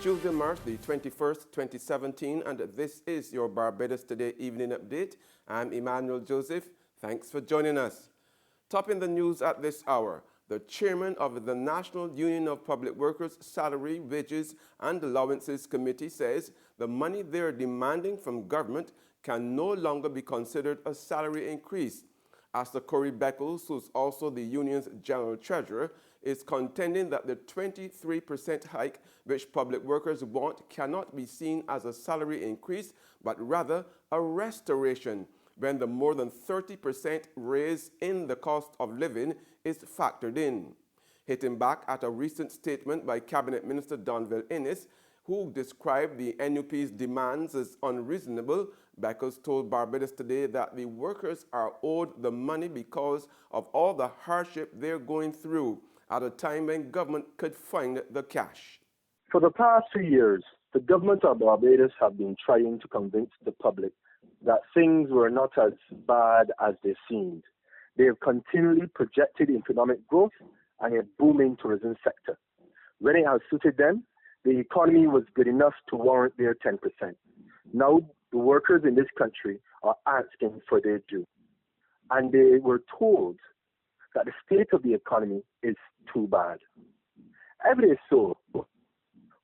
Tuesday, March the 21st, 2017, and this is your Barbados Today evening update. I'm Emmanuel Joseph. Thanks for joining us. Topping the news at this hour, the chairman of the National Union of Public Workers Salary, Wages and Allowances Committee says the money they're demanding from government can no longer be considered a salary increase. Astor Corey Beckles, who's also the union's general treasurer, is contending that the 23% hike which public workers want cannot be seen as a salary increase, but rather a restoration when the more than 30% raise in the cost of living is factored in. Hitting back at a recent statement by Cabinet Minister Donville Innes, who described the NUP's demands as unreasonable, Beckles told Barbados Today that the workers are owed the money because of all the hardship they're going through at a time when government could find the cash. For the past 2 years, the government of Barbados have been trying to convince the public that things were not as bad as they seemed. They have continually projected economic growth and a booming tourism sector. When it has suited them, the economy was good enough to warrant their 10%. Now, the workers in this country are asking for their due. And they were told that the state of the economy is too bad. If it is so,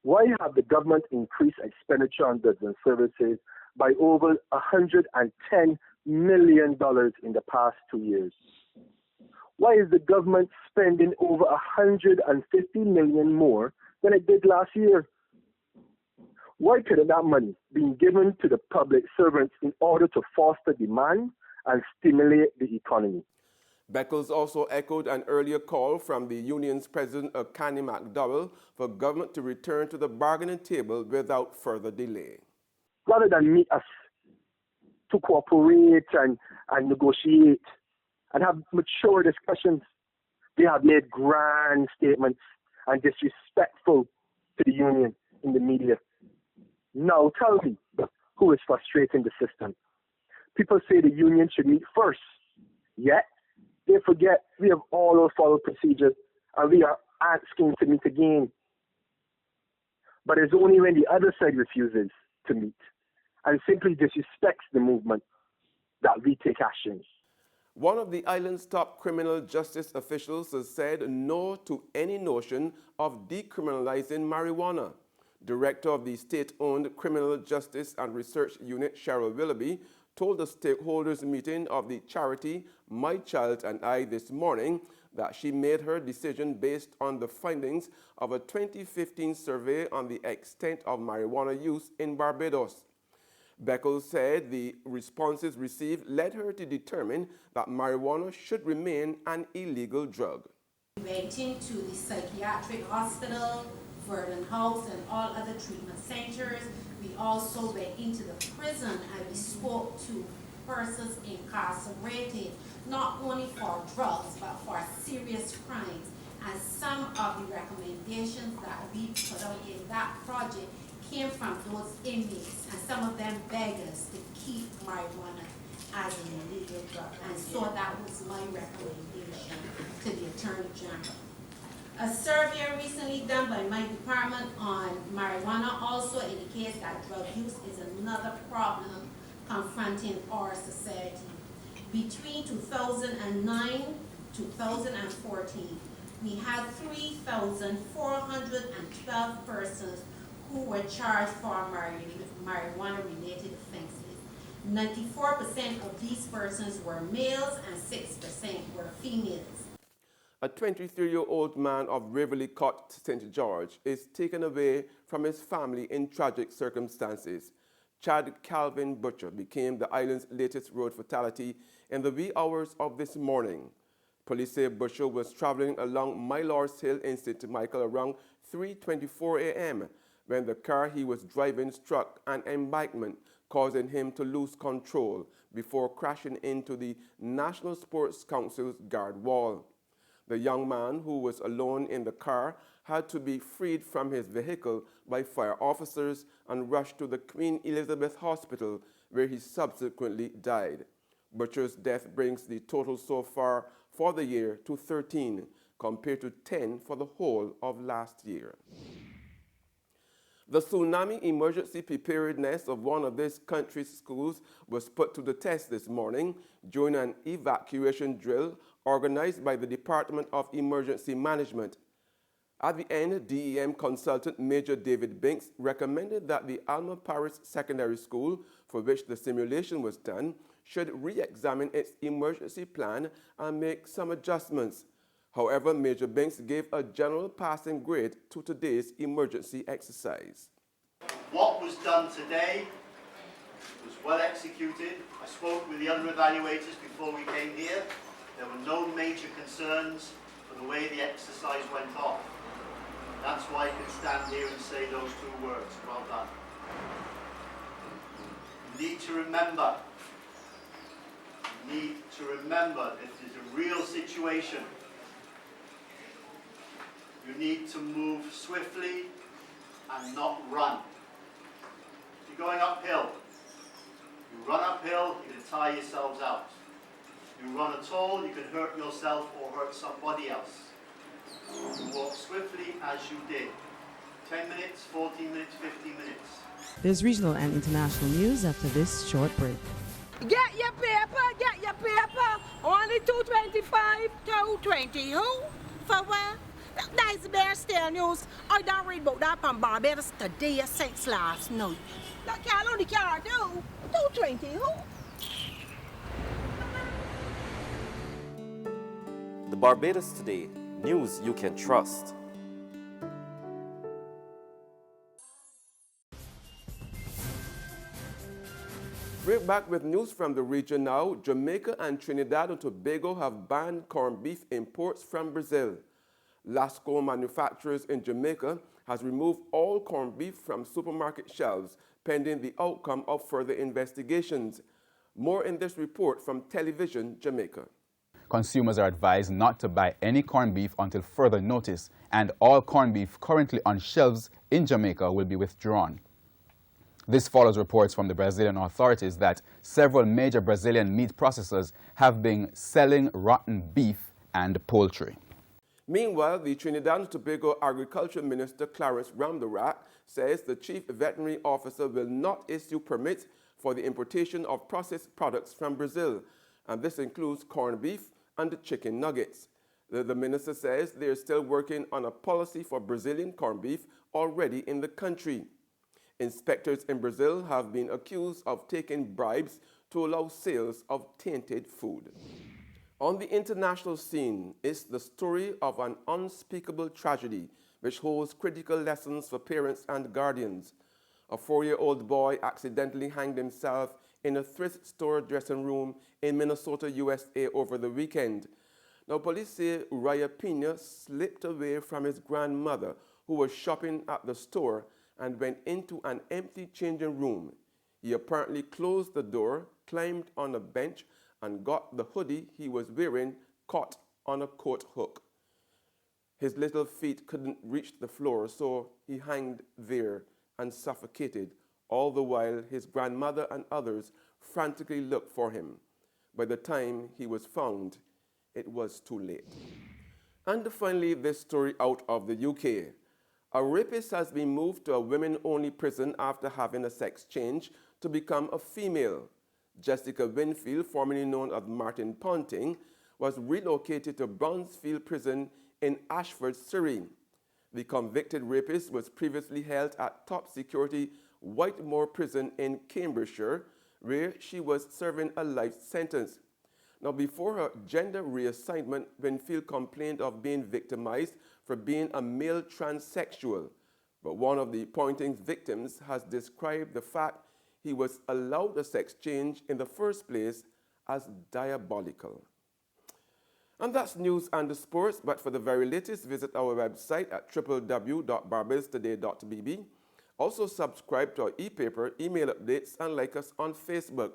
why have the government increased expenditure on goods and services by over $110 million in the past 2 years? Why is the government spending over $150 million more than it did last year? Why couldn't that money be given to the public servants in order to foster demand and stimulate the economy? Beckles also echoed an earlier call from the union's president, Akani McDowell, for government to return to the bargaining table without further delay. Rather than meet us to cooperate and negotiate and have mature discussions, they have made grand statements and disrespectful to the union in the media. Now tell me, who is frustrating the system? People say the union should meet first, yet they forget we have all followed procedures and we are asking to meet again. But it's only when the other side refuses to meet and simply disrespects the movement that we take action. One of the island's top criminal justice officials has said no to any notion of decriminalizing marijuana. Director of the state-owned Criminal Justice and Research Unit, Cheryl Willoughby, told the stakeholders meeting of the charity My Child and I this morning that she made her decision based on the findings of a 2015 survey on the extent of marijuana use in Barbados. Beckles said the responses received led her to determine that marijuana should remain an illegal drug. We went into the psychiatric hospital, Verdun House, and all other treatment centers. We also went into the prison and we spoke to persons incarcerated, not only for drugs, but for serious crimes. And some of the recommendations that we put out in that project came from those inmates, and some of them begged us to keep marijuana as an illegal drug. And so that was my recommendation to the Attorney General. A survey recently done by my department on marijuana also indicates that drug use is another problem confronting our society. Between 2009 to 2014, we had 3,412 persons who were charged for marijuana-related offenses. 94% of these persons were males and 6% were females. A 23-year-old man of Waverley Court, St. George, is taken away from his family in tragic circumstances. Chad Calvin Butcher became the island's latest road fatality in the wee hours of this morning. Police say Butcher was traveling along Mylors Hill in St. Michael around 3:24 a.m. when the car he was driving struck an embankment, causing him to lose control before crashing into the National Sports Council's guard wall. The young man, who was alone in the car, had to be freed from his vehicle by fire officers and rushed to the Queen Elizabeth Hospital, where he subsequently died. Butcher's death brings the total so far for the year to 13, compared to 10 for the whole of last year. The tsunami emergency preparedness of one of this country's schools was put to the test this morning during an evacuation drill organized by the Department of Emergency Management. At the end, DEM consultant Major David Binks recommended that the Alma Parish Secondary School, for which the simulation was done, should re-examine its emergency plan and make some adjustments. However, Major Binks gave a general passing grade to today's emergency exercise. What was done today was well executed. I spoke with the other evaluators before we came here. There were no major concerns for the way the exercise went off. That's why I can stand here and say those two words. Well done. You need to remember this is a real situation. You need to move swiftly and not run. If you're going uphill, you run uphill, you can tire yourselves out. You run at all, you can hurt yourself or hurt somebody else. You walk swiftly as you did. 10 minutes, 14 minutes, 15 minutes. There's regional and international news after this short break. Get your paper, get your paper. Only 225, 220. Who? For what? That's Bear Stale News. I don't read about that on Barbados today since last night. That can't only can't do. 220. Who? The Barbados Today, news you can trust. We're back with news from the region now. Jamaica and Trinidad and Tobago have banned corned beef imports from Brazil. Lasco Manufacturers in Jamaica has removed all corned beef from supermarket shelves pending the outcome of further investigations. More in this report from Television Jamaica. Consumers are advised not to buy any corned beef until further notice, and all corned beef currently on shelves in Jamaica will be withdrawn. This follows reports from the Brazilian authorities that several major Brazilian meat processors have been selling rotten beef and poultry. Meanwhile, the Trinidad and Tobago Agriculture Minister Clarence Ramdarak says the Chief Veterinary Officer will not issue permits for the importation of processed products from Brazil, and this includes corned beef and chicken nuggets. The minister says they are still working on a policy for Brazilian corned beef already in the country. Inspectors in Brazil have been accused of taking bribes to allow sales of tainted food. On the international scene is the story of an unspeakable tragedy which holds critical lessons for parents and guardians. A 4-year-old boy accidentally hanged himself in a thrift store dressing room in Minnesota, USA over the weekend. Now, police say Uriah Pena slipped away from his grandmother, who was shopping at the store, and went into an empty changing room. He apparently closed the door, climbed on a bench, and got the hoodie he was wearing caught on a coat hook. His little feet couldn't reach the floor, so he hanged there and suffocated, all the while his grandmother and others frantically looked for him. By the time he was found, it was too late. And finally, this story out of the UK. A rapist has been moved to a women-only prison after having a sex change to become a female. Jessica Winfield, formerly known as Martin Ponting, was relocated to Brownsfield Prison in Ashford, Surrey. The convicted rapist was previously held at top-security Whitemoor Prison in Cambridgeshire, where she was serving a life sentence. Now, before her gender reassignment, Winfield complained of being victimized for being a male transsexual. But one of the Ponting's victims has described the fact he was allowed a sex change in the first place as diabolical. And that's news and the sports, but for the very latest, visit our website at www.barbadostoday.bb. Also subscribe to our e-paper, email updates, and like us on Facebook.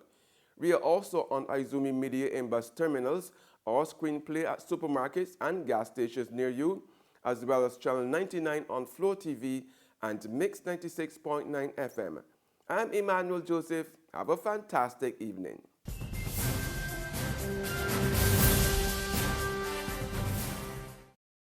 We are also on Izumi Media in bus terminals or screenplay at supermarkets and gas stations near you, as well as Channel 99 on Flow TV and Mix 96.9 FM. I'm Emmanuel Joseph. Have a fantastic evening.